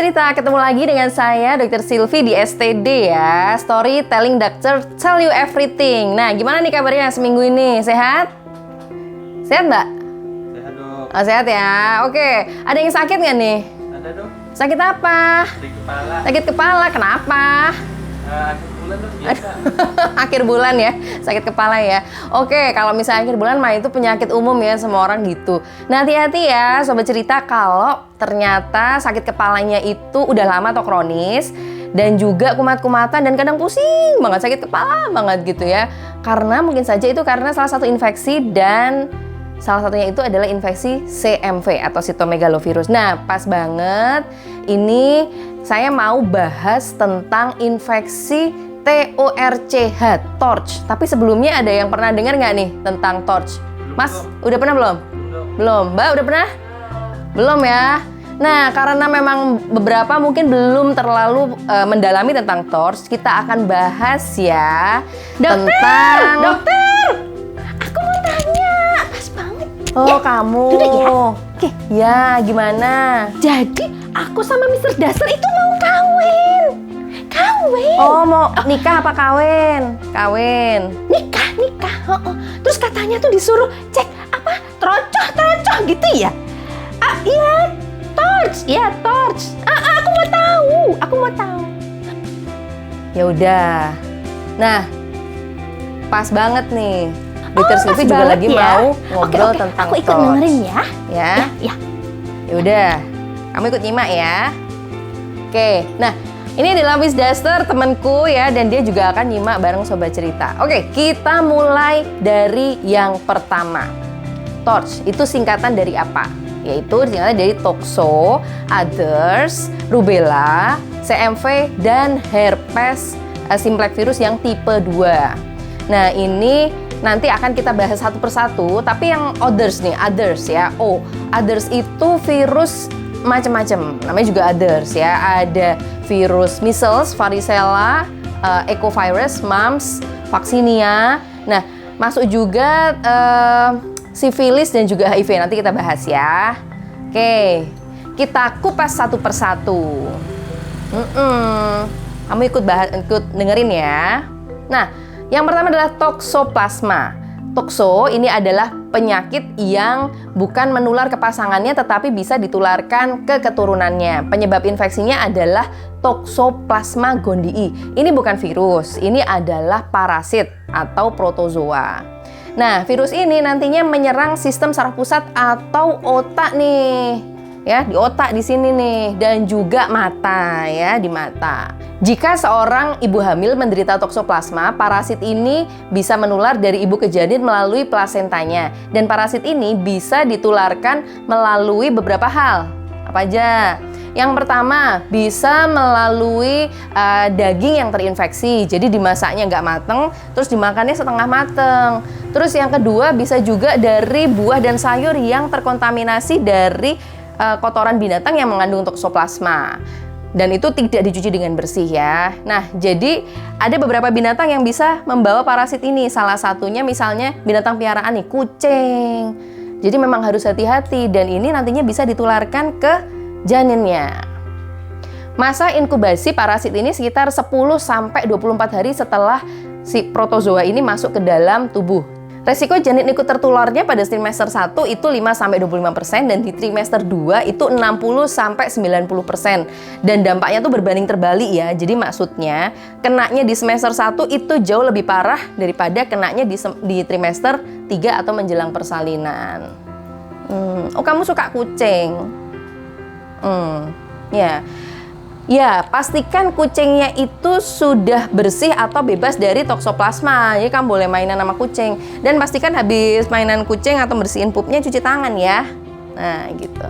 Cerita, ketemu lagi dengan saya Dr. Silvi di STD ya, Storytelling Doctor Tell You Everything. Nah, gimana nih kabarnya seminggu ini? Sehat? Sehat Mbak? Sehat dok. Oh, sehat ya, oke. Ada yang sakit nggak nih? Ada dok. Sakit apa? Sakit kepala. Sakit kepala, kenapa? Akhir bulan dok biasa. Akhir bulan ya, sakit kepala ya. Oke, kalau misalnya akhir bulan mah itu penyakit umum ya, semua orang gitu. Nah, hati-hati ya Sobat Cerita kalau ternyata sakit kepalanya itu udah lama atau kronis dan juga kumat-kumatan dan kadang pusing banget, sakit kepala banget gitu ya. Karena mungkin saja itu karena salah satu infeksi dan salah satunya itu adalah infeksi CMV atau cytomegalovirus. Nah, pas banget ini saya mau bahas tentang infeksi TORCH, TORCH. Tapi sebelumnya ada yang pernah dengar nggak nih tentang TORCH? Mas, udah pernah belum? Belum. Mbak, udah pernah? Belum ya? Nah, karena memang beberapa mungkin belum terlalu mendalami tentang TORCH, kita akan bahas ya tentang... Dokter! Aku mau tanya, pas banget. Oh, ya, kamu. Udah ya? Oke. Ya, gimana? Jadi, aku sama Mr. Daster itu mau kawin. Kawin. Oh, mau nikah apa kawin? Kawin. Nikah. Oh. Terus katanya tuh disuruh cek apa? Trocoh gitu ya? Iya, torch. Aku mau tahu. Ya udah. Nah, pas banget nih. Dr. Silvi juga lagi ya. mau ngobrol Oke. tentang Aku ikut TORCH. dengerin ya. Ya. Ya. Ya udah. Kamu ikut nyimak ya. Oke. Nah, ini adalah Miss Daster, temanku ya, dan dia juga akan nyimak bareng Sobat Cerita. Oke, kita mulai dari yang pertama. TORCH itu singkatan dari apa? Yaitu singkatan dari Toxo, Others, Rubella, CMV, dan herpes simplex virus yang tipe 2. Nah, ini nanti akan kita bahas satu persatu, tapi yang others ya. Oh, others itu virus macam-macam. Namanya juga others ya. Ada virus measles, varicella, echovirus, mumps, vaccinia. Nah, masuk juga sifilis dan juga HIV. Nanti kita bahas ya. Oke, kita kupas satu persatu. Kamu ikut dengerin ya. Nah, yang pertama adalah toxoplasma. Toxo ini adalah penyakit yang bukan menular ke pasangannya tetapi bisa ditularkan ke keturunannya. Penyebab infeksinya adalah Toxoplasma gondii. Ini bukan virus, ini adalah parasit atau protozoa. Nah, virus ini nantinya menyerang sistem saraf pusat atau otak nih. Ya, di otak di sini nih, dan juga mata ya, di mata. Jika seorang ibu hamil menderita toxoplasma, parasit ini bisa menular dari ibu ke janin melalui plasentanya. Dan parasit ini bisa ditularkan melalui beberapa hal. Apa aja? Yang pertama, bisa melalui daging yang terinfeksi. Jadi dimasaknya nggak mateng, terus dimakannya setengah mateng. Terus yang kedua, bisa juga dari buah dan sayur yang terkontaminasi dari kotoran binatang yang mengandung toxoplasma. Dan itu tidak dicuci dengan bersih ya. Nah, jadi ada beberapa binatang yang bisa membawa parasit ini. Salah satunya misalnya binatang piaraan nih, kucing. Jadi memang harus hati-hati dan ini nantinya bisa ditularkan ke janinnya. Masa inkubasi parasit ini sekitar 10-24 hari setelah si protozoa ini masuk ke dalam tubuh. Resiko janin ikut tertularnya pada trimester 1 itu 5-25% dan di trimester 2 itu 60-90%. Dan dampaknya tuh berbanding terbalik ya. Jadi maksudnya kenanya di semester 1 itu jauh lebih parah daripada kenanya di trimester 3 atau menjelang persalinan. Oh, kamu suka kucing? Ya. Ya, pastikan kucingnya itu sudah bersih atau bebas dari toxoplasma. Jadi kamu boleh mainan sama kucing. Dan pastikan habis mainan kucing atau bersihin pupnya cuci tangan ya. Nah, gitu.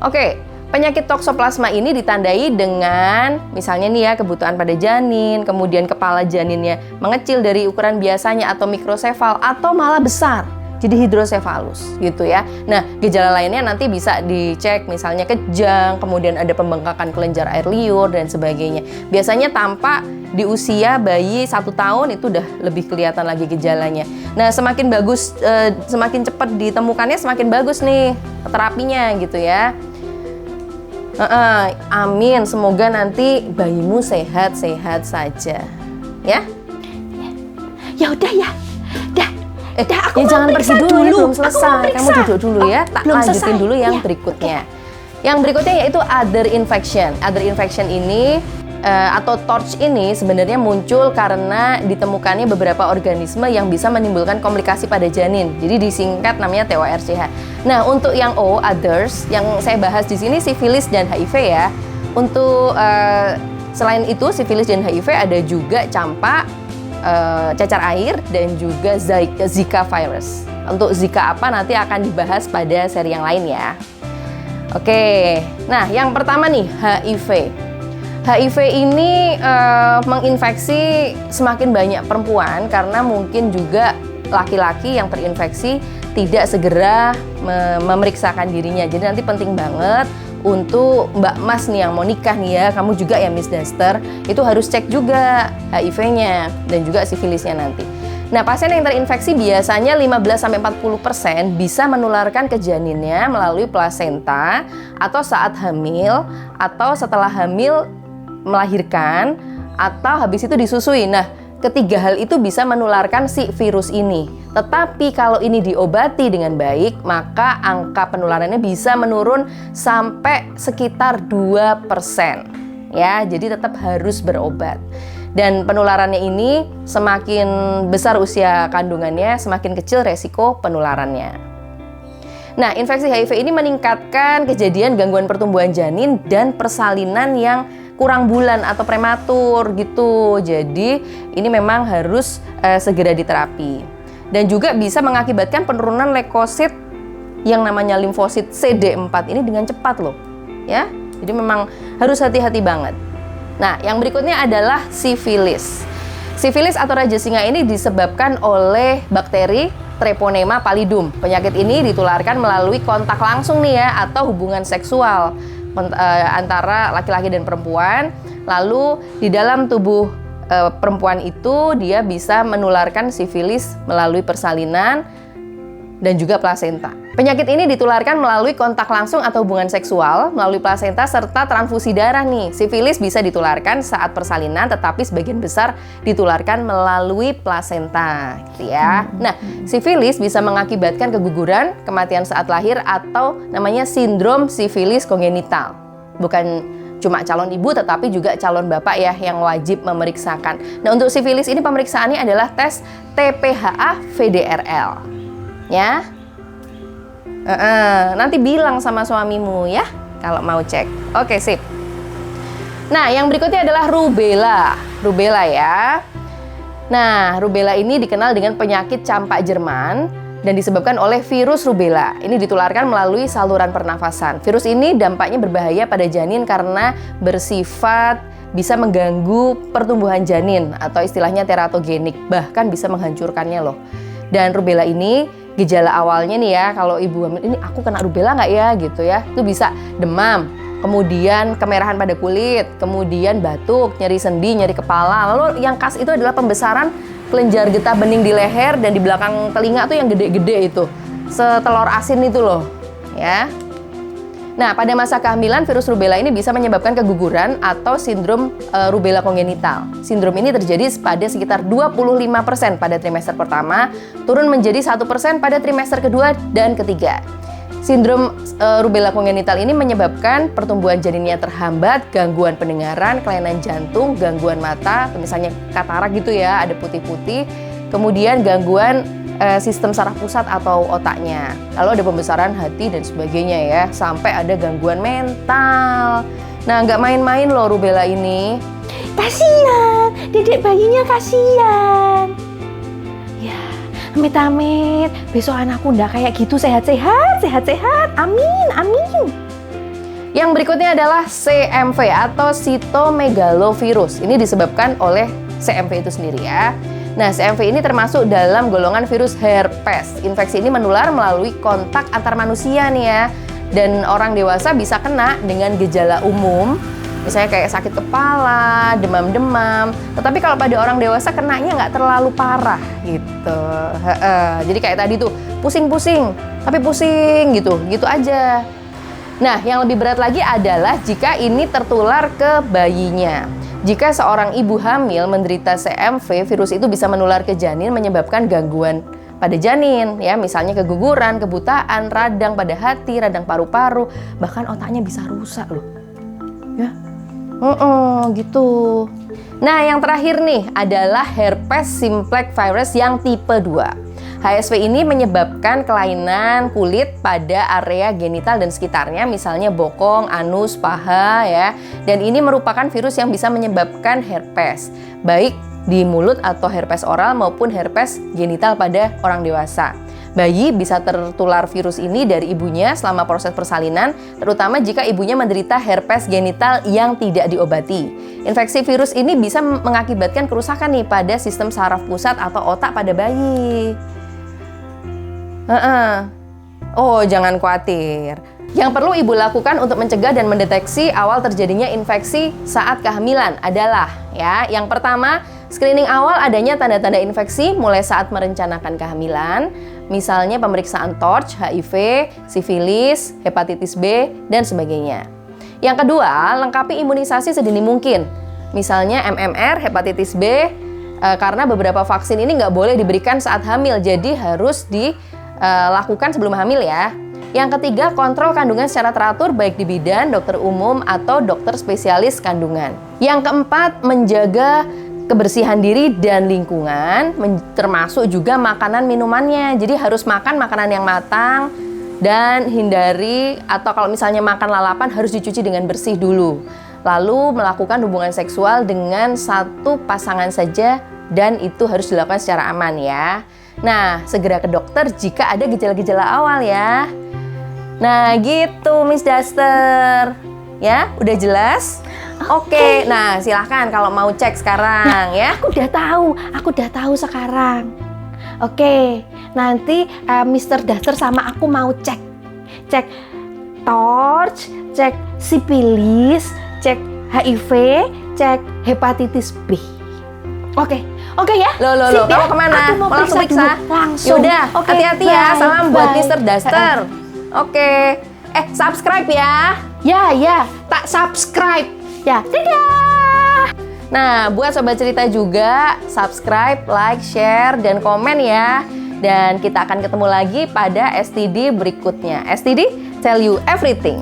Oke, penyakit toxoplasma ini ditandai dengan misalnya nih ya, kebutuhan pada janin, kemudian kepala janinnya mengecil dari ukuran biasanya atau mikrosefal atau malah besar. Jadi hidrosefalus gitu ya. Nah, gejala lainnya nanti bisa dicek misalnya kejang, kemudian ada pembengkakan kelenjar air liur dan sebagainya. Biasanya tampak di usia bayi 1 tahun itu udah lebih kelihatan lagi gejalanya. Nah, semakin bagus, semakin cepat ditemukannya semakin bagus nih terapinya gitu ya. Amin, semoga nanti bayimu sehat-sehat saja. Ya? Ya udah ya. Dah, aku Ya mau jangan pergi periksa dulu, ini belum Aku mau selesai. Kamu periksa. duduk dulu ya. Tak belum lanjutin selesai. dulu yang Iya, berikutnya. Yang berikutnya yaitu other infection. Other infection ini atau TORCH ini sebenarnya muncul karena ditemukannya beberapa organisme yang bisa menimbulkan komplikasi pada janin. Jadi disingkat namanya TORCH. Nah, untuk yang O, others, yang saya bahas di sini sifilis dan HIV ya. Untuk selain itu sifilis dan HIV ada juga campak, cacar air, dan juga Zika virus. Untuk Zika apa nanti akan dibahas pada seri yang lain ya. Oke, nah yang pertama nih HIV. HIV ini menginfeksi semakin banyak perempuan karena mungkin juga laki-laki yang terinfeksi tidak segera memeriksakan dirinya. Jadi nanti penting banget untuk Mbak Mas nih yang mau nikah nih ya, kamu juga ya Miss Daster, itu harus cek juga HIV-nya dan juga sifilisnya nanti. Nah, pasien yang terinfeksi biasanya 15-40% bisa menularkan ke janinnya melalui plasenta atau saat hamil atau setelah hamil melahirkan atau habis itu disusui. Nah, ketiga hal itu bisa menularkan si virus ini. Tetapi kalau ini diobati dengan baik, maka angka penularannya bisa menurun sampai sekitar 2%. Ya, jadi tetap harus berobat. Dan penularannya ini semakin besar usia kandungannya, semakin kecil resiko penularannya. Nah, infeksi HIV ini meningkatkan kejadian gangguan pertumbuhan janin dan persalinan yang kurang bulan atau prematur gitu. Jadi ini memang harus segera diterapi. Dan juga bisa mengakibatkan penurunan leukosit yang namanya limfosit CD4 ini dengan cepat loh. Ya, jadi memang harus hati-hati banget. Nah, yang berikutnya adalah sifilis. Sifilis atau raja singa ini disebabkan oleh bakteri Treponema pallidum. Penyakit ini ditularkan melalui kontak langsung nih ya, atau hubungan seksual antara laki-laki dan perempuan. Lalu di dalam tubuh perempuan itu dia bisa menularkan sifilis melalui persalinan dan juga plasenta. Penyakit ini ditularkan melalui kontak langsung atau hubungan seksual, melalui plasenta serta transfusi darah nih. Sifilis bisa ditularkan saat persalinan, tetapi sebagian besar ditularkan melalui plasenta, gitu ya. Nah, sifilis bisa mengakibatkan keguguran, kematian saat lahir, atau namanya sindrom sifilis kongenital. Bukan cuma calon ibu, tetapi juga calon bapak ya yang wajib memeriksakan. Nah, untuk sifilis ini pemeriksaannya adalah tes TPHA VDRL. Ya, nanti bilang sama suamimu ya kalau mau cek. Oke, sip. Nah, yang berikutnya adalah rubella. Rubella ya. Nah, rubella ini dikenal dengan penyakit campak Jerman dan disebabkan oleh virus rubella. Ini ditularkan melalui saluran pernafasan. Virus ini dampaknya berbahaya pada janin karena bersifat bisa mengganggu pertumbuhan janin atau istilahnya teratogenik, bahkan bisa menghancurkannya loh. Dan rubella ini gejala awalnya nih ya, kalau ibu hamil ini aku kena rubella nggak ya gitu ya, itu bisa demam, kemudian kemerahan pada kulit, kemudian batuk, nyeri sendi, nyeri kepala. Lalu yang khas itu adalah pembesaran kelenjar getah bening di leher dan di belakang telinga tuh yang gede-gede itu, setelur asin itu loh ya. Nah, pada masa kehamilan virus rubella ini bisa menyebabkan keguguran atau sindrom rubella kongenital. Sindrom ini terjadi pada sekitar 25% pada trimester pertama, turun menjadi 1% pada trimester kedua dan ketiga. Sindrom rubella kongenital ini menyebabkan pertumbuhan janinnya terhambat, gangguan pendengaran, kelainan jantung, gangguan mata, misalnya katarak gitu ya, ada putih-putih, kemudian gangguan sistem saraf pusat atau otaknya. Lalu ada pembesaran hati dan sebagainya ya, sampai ada gangguan mental. Nah, nggak main-main loh rubella ini. Kasian, dedek bayinya kasian. Ya, amit-amit, besok anakku ndak kayak gitu, sehat-sehat, sehat-sehat. Amin, amin. Yang berikutnya adalah CMV atau cytomegalovirus. Ini disebabkan oleh CMV itu sendiri ya. Nah, CMV ini termasuk dalam golongan virus herpes. Infeksi ini menular melalui kontak antar manusia nih ya. Dan orang dewasa bisa kena dengan gejala umum, misalnya kayak sakit kepala, demam-demam. Tetapi kalau pada orang dewasa kenanya nggak terlalu parah gitu. Jadi kayak tadi tuh pusing-pusing, tapi pusing gitu aja. Nah, yang lebih berat lagi adalah jika ini tertular ke bayinya. Jika seorang ibu hamil menderita CMV, virus itu bisa menular ke janin menyebabkan gangguan pada janin, ya, misalnya keguguran, kebutaan, radang pada hati, radang paru-paru, bahkan otaknya bisa rusak loh. Ya. Gitu. Nah, yang terakhir nih adalah herpes simplex virus yang tipe 2. HSV ini menyebabkan kelainan kulit pada area genital dan sekitarnya, misalnya bokong, anus, paha, ya. Dan ini merupakan virus yang bisa menyebabkan herpes, baik di mulut atau herpes oral maupun herpes genital pada orang dewasa. Bayi bisa tertular virus ini dari ibunya selama proses persalinan, terutama jika ibunya menderita herpes genital yang tidak diobati. Infeksi virus ini bisa mengakibatkan kerusakan nih pada sistem saraf pusat atau otak pada bayi. Oh, jangan khawatir. Yang perlu ibu lakukan untuk mencegah dan mendeteksi awal terjadinya infeksi saat kehamilan adalah, ya, yang pertama, screening awal adanya tanda-tanda infeksi mulai saat merencanakan kehamilan, misalnya pemeriksaan TORCH, HIV, sifilis, hepatitis B, dan sebagainya. Yang kedua, lengkapi imunisasi sedini mungkin, misalnya MMR, hepatitis B, karena beberapa vaksin ini nggak boleh diberikan saat hamil, jadi harus dilakukan sebelum hamil, ya. Yang ketiga, kontrol kandungan secara teratur baik di bidan, dokter umum, atau dokter spesialis kandungan. Yang keempat, menjaga kebersihan diri dan lingkungan, termasuk juga makanan minumannya. Jadi harus makan makanan yang matang dan hindari, atau kalau misalnya makan lalapan harus dicuci dengan bersih dulu. Lalu melakukan hubungan seksual dengan satu pasangan saja dan itu harus dilakukan secara aman, ya. Nah, segera ke dokter jika ada gejala-gejala awal, ya. Nah, gitu Miss Duster. Ya, udah jelas? Oke. Nah, silahkan kalau mau cek sekarang, ya. Aku udah tahu sekarang. Oke, nanti Mr. Duster sama aku mau cek TORCH, cek sipilis, cek HIV, cek hepatitis B. Oke ya. Loh, kamu kemana? Aku mau langsung periksa? Langsung. Yaudah, Oke, hati-hati ya. bye, Salam buat bye. Mr. Duster. Oke. Subscribe ya. Ya, tak subscribe. Ya, dadah. Nah, buat Sobat Cerita juga, subscribe, like, share, dan komen ya. Dan kita akan ketemu lagi pada STD berikutnya. STD, tell you everything.